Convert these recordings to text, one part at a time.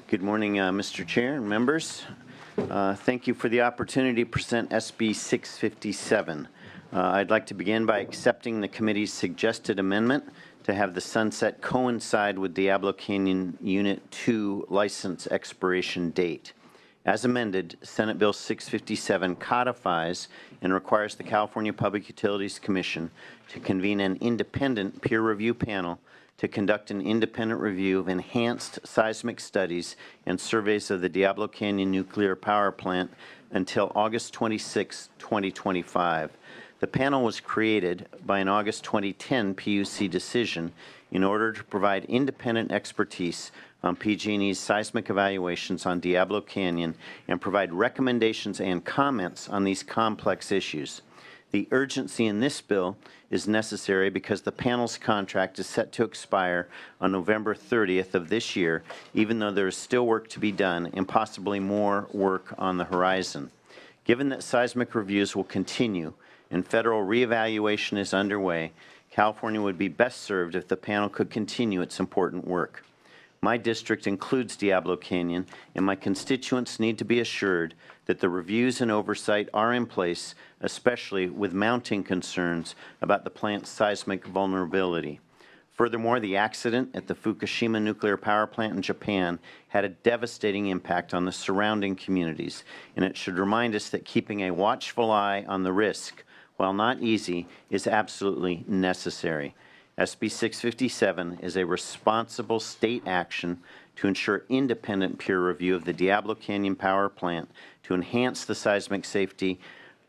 Good morning, Mr. Chair and members. Thank you for the opportunity to present SB 657. I'd like to begin by accepting the committee's suggested amendment to have the sunset coincide with Diablo Canyon Unit 2 license expiration date. As amended, Senate Bill 657 codifies and requires the California Public Utilities Commission to convene an independent peer review panel to conduct an independent review of enhanced seismic studies and surveys of the Diablo Canyon Nuclear Power Plant until August 26, 2025. The panel was created by an August 2010 PUC decision in order to provide independent expertise on PG&E's seismic evaluations on Diablo Canyon and provide recommendations and comments on these complex issues. The urgency in this bill is necessary because the panel's contract is set to expire on November 30th of this year, even though there is still work to be done and possibly more work on the horizon. Given that seismic reviews will continue and federal reevaluation is underway, California would be best served if the panel could continue its important work. My district includes Diablo Canyon, and my constituents need to be assured that the reviews and oversight are in place, especially with mounting concerns about the plant's seismic vulnerability. Furthermore, the accident at the Fukushima nuclear power plant in Japan had a devastating impact on the surrounding communities, and it should remind us that keeping a watchful eye on the risk, while not easy, is absolutely necessary. SB 657 is a responsible state action to ensure independent peer review of the Diablo Canyon Power Plant to enhance the seismic safety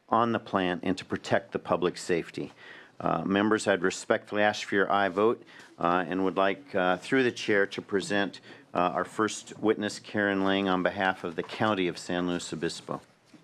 on the plant and to protect the public safety. Members, I'd respectfully ask for your aye vote and would like, through the chair, to present our first witness, Karen Lang, on behalf of the County of San Luis Obispo.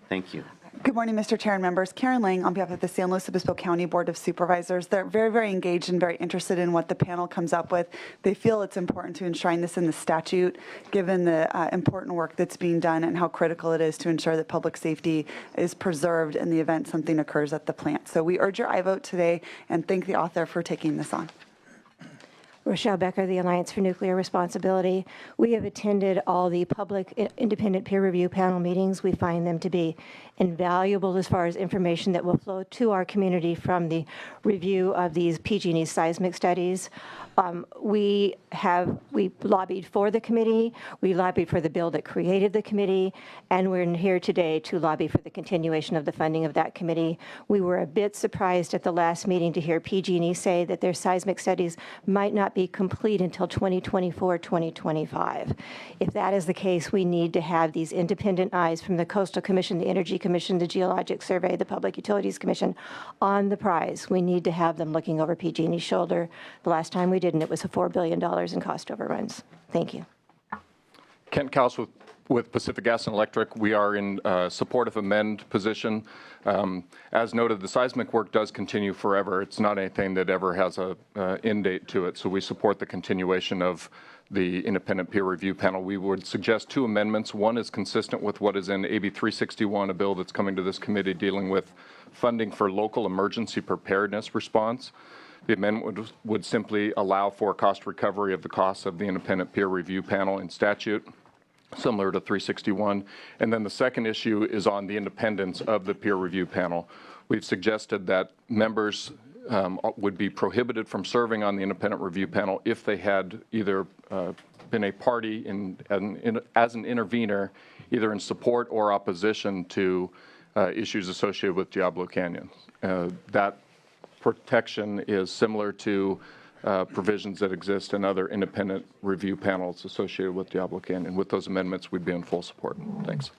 Thank you. Good morning, Mr. Chair and members. Karen Lang on behalf of the San Luis Obispo County Board of Supervisors. They're very engaged and very interested in what the panel comes up with. They feel it's important to enshrine this in the statute, given the important work that's being done and how critical it is to ensure that public safety is preserved in the event something occurs at the plant. So we urge your aye vote today and thank the author for taking this on. Rochelle Becker, the Alliance for Nuclear Responsibility. We have attended all the public independent peer review panel meetings. We find them to be invaluable as far as information that will flow to our community from the review of these PG&E seismic studies. We lobbied for the committee, we lobbied for the bill that created the committee, and we're here today to lobby for the continuation of the funding of that committee. We were a bit surprised at the last meeting to hear PG&E say that their seismic studies might not be complete until 2024, 2025. If that is the case, we need to have these independent eyes from the Coastal Commission, the Energy Commission, the Geologic Survey, the Public Utilities Commission on the prize. We need to have them looking over PG&E's shoulder. The last time we did, and it was $4 billion in cost overruns. Thank you. Kent Kaus with Pacific Gas and Electric. We are in support of amend position. As noted, the seismic work does continue forever. It's not anything that ever has a end date to it, so we support the continuation of the independent peer review panel. We would suggest two amendments. One is consistent with what is in AB 361, a bill that's coming to this committee dealing with funding for local emergency preparedness response. The amendment would simply allow for cost recovery of the costs of the independent peer review panel in statute, similar to 361. And then the second issue is on the independence of the peer review panel. We've suggested that members would be prohibited from serving on the independent review panel if they had either been a party as an intervener, either in support or opposition to issues associated with Diablo Canyon. That protection is similar to provisions that exist in other independent review panels associated with Diablo Canyon. With those amendments, we'd be in full support. Thanks.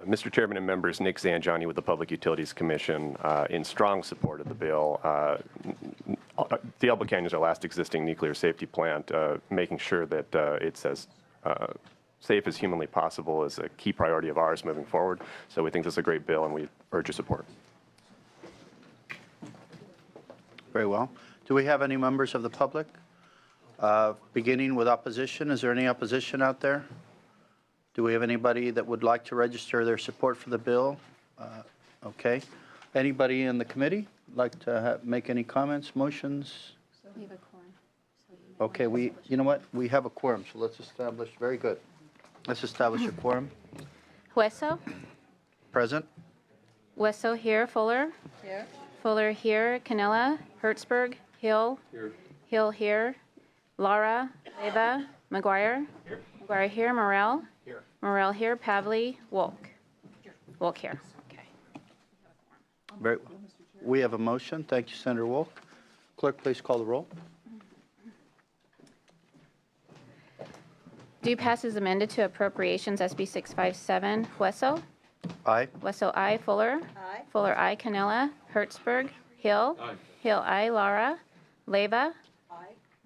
Mr. Chairman and members, Nick Zanjani with the Public Utilities Commission in strong support of the bill. Diablo Canyon is our last existing nuclear safety plant. Making sure that it's as safe as humanly possible is a key priority of ours moving forward. So we think this is a great bill and we urge your support. Very well. Do we have any members of the public? Beginning with opposition, is there any opposition out there? Do we have anybody that would like to register their support for the bill? Okay. Anybody in the committee like to make any comments, motions? So we have a quorum. So Okay, you know what? We have a quorum, so let's establish, very good. Let's establish a quorum. Hueso. Present? Hueso here. Fuller. Here. Fuller here. Canela. Hertzberg. Hill. Here. Hill here. Lara. Leva. McGuire. Here. McGuire here. Morel. Here. Morel here. Pavley. Wolk. Wolk here. Okay. Very. We have a motion. Thank you, Senator Wolk. Clerk, please call the roll. Due pass is amended to appropriations SB 657. Hueso. Aye. Hueso I. Fuller. Aye. Fuller I. Canela. Hertzberg. Hill. Aye. Hill I. Lara. Leva. Aye.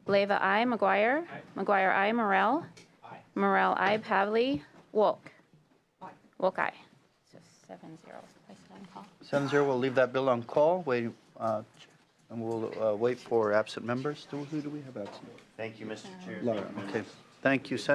Leva I. McGuire. Aye. McGuire I. Morel. Aye. Morel I. Pavley. Wolk. Aye. Wolk I. So 7-0. Place it on call. 7-0, we'll leave that bill on call, and we'll wait for absent members. Who do we have absent? Thank you, Mr. Chair. Laura, okay. Thank you, Senator.